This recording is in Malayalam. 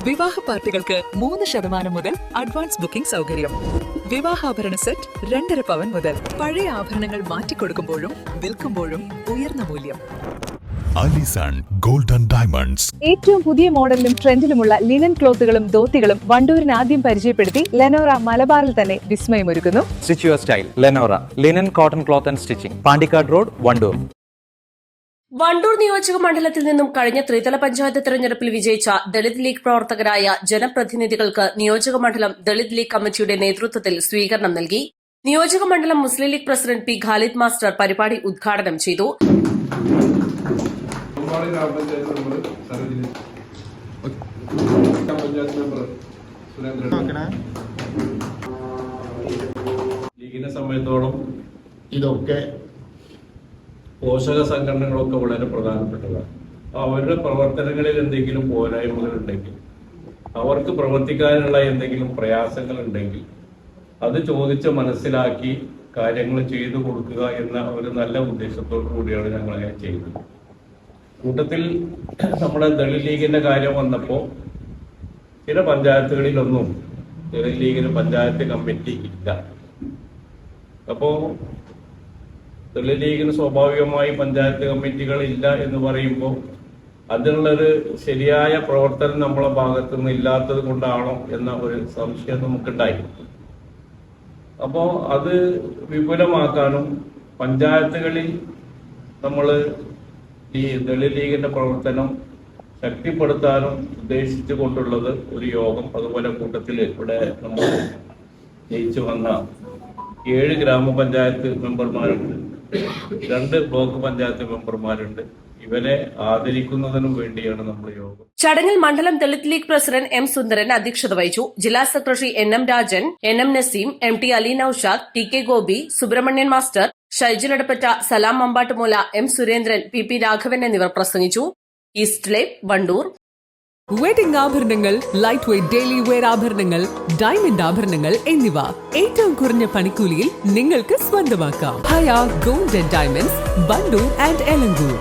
വിവാഹ പാർട്ടികൾക്ക് 3% മുതൽ അഡ്വാൻസ് ബുക്കിംഗ് സൗകര്യം. വിവാഹാഭരണ സെറ്റ് 2.5 പവൻ മുതൽ. പഴയ ആഭരണങ്ങൾ മാറ്റിക്കൊടുക്കുമ്പോഴും വിൽക്കുമ്പോഴും ഉയർന്ന മൂല്യം. Allison golden diamonds. ഏറ്റവും പുതിയ മോഡലിലും ട്രെൻഡിലുമുള്ള ലിനൻ ക്ലോത്തുകളും ധോത്തികളും വണ്ടൂരിന് ആദ്യം പരിചയപ്പെടുത്തി ലെനോറ മലബാറിൽ തന്നെ വിസ്മയമൊരുക്കുന്നു. Stitch your style Lenora linen cotton cloth and stitching, Pandikkad road, Wandoor. Wandoor നിയോജക മണ്ഡലത്തിൽ നിന്നും കഴിഞ്ഞ ത്രിതല പഞ്ചായത്ത് തെരഞ്ഞെടുപ്പിൽ വിജയിച്ച ദളിത് ലീഗ് പ്രവർത്തകരായ ജനപ്രതിനിധികൾക്ക് നിയോജക മണ്ഡലം ദളിത് ലീഗ് കമ്മിറ്റിയുടെ നേതൃത്വത്തിൽ സ്വീകരണം നൽകി. നിയോജക മണ്ഡലം Muslim League president P Khalid master പരിപാടി ഉദ്ഘാടനം ചെയ്തു. ലീഗിനെ സംബന്ധിച്ചോളം ഇതൊക്കെ പോഷക സംഘടനകളൊക്കെ വളരെ പ്രധാനപ്പെട്ടതാണ്. അവരുടെ പ്രവർത്തനങ്ങളിൽ എന്തെങ്കിലും പോരായ്മകൾ ഉണ്ടെങ്കിൽ, അവർക്ക് പ്രവർത്തിക്കാനുള്ള എന്തെങ്കിലും പ്രയാസങ്ങൾ ഉണ്ടെങ്കിൽ അത് ചോദിച്ച് മനസ്സിലാക്കി കാര്യങ്ങൾ ചെയ്തു കൊടുക്കുക എന്ന ഒരു നല്ല ഉദ്ദേശത്തോടു കൂടിയാണ് ഞങ്ങൾ അങ്ങനെ ചെയ്യുന്നത്. കൂട്ടത്തിൽ നമ്മുടെ ദളിത് ലീഗിന്റെ കാര്യം വന്നപ്പോൾ ചില പഞ്ചായത്തുകളിലൊന്നും ദളിത് ലീഗിന് പഞ്ചായത്ത് കമ്മിറ്റി ഇല്ല. അപ്പോൾ ദളിത് ലീഗിന് സ്വാഭാവികമായി പഞ്ചായത്ത് കമ്മിറ്റികൾ ഇല്ല എന്ന് പറയുമ്പോൾ അതിനുള്ളൊരു ശരിയായ പ്രവർത്തനം നമ്മളെ ഭാഗത്തു നിന്ന് ഇല്ലാത്തത് കൊണ്ടാണോ എന്ന ഒരു സംശയം നമുക്കുണ്ടായി. അപ്പോൾ അത് വിപുലമാക്കാനും പഞ്ചായത്തുകളിൽ നമ്മൾ ഈ ദളിത് ലീഗിന്റെ പ്രവർത്തനം ശക്തിപ്പെടുത്താനും ഉദ്ദേശിച്ചു കൊണ്ടുള്ളത് ഒരു യോഗം. അതുപോലെ കൂട്ടത്തിൽ ഇവിടെ നമ്മൾ ജയിച്ചു വന്ന 7 ഗ്രാമപഞ്ചായത്ത് മെമ്പർമാരുണ്ട്, 2 ബ്ലോക്ക് പഞ്ചായത്ത് മെമ്പർമാരുണ്ട്. ഇവരെ ആദരിക്കുന്നതിനും വേണ്ടിയാണ് നമ്മൾ യോഗം. ചടങ്ങിൽ മണ്ഡലം ദളിത് ലീഗ് പ്രസിഡന്റ് എം സുന്ദരൻ അധ്യക്ഷത വഹിച്ചു. ജില്ലാ secretary NM Rajan, NM Naseem, MT Ali Naushad, TK Gopi, Subramanian master, Shaijul Edappatta, Salam Mambattumoola, M Surendran, PP Raghavan എന്നിവർ പ്രസംഗിച്ചു. East live, Wandoor. വെഡിംഗ് ആഭരണങ്ങൾ, ലൈറ്റ് വെയ്റ്റ് ഡെയിലി വെയർ ആഭരണങ്ങൾ, ഡയമണ്ട് ആഭരണങ്ങൾ എന്നിവ ഏറ്റവും കുറഞ്ഞ പണിക്കൂലിയിൽ നിങ്ങൾക്ക് സ്വന്തമാക്കാം. Haya gold and diamonds, Wandoor and Elankur.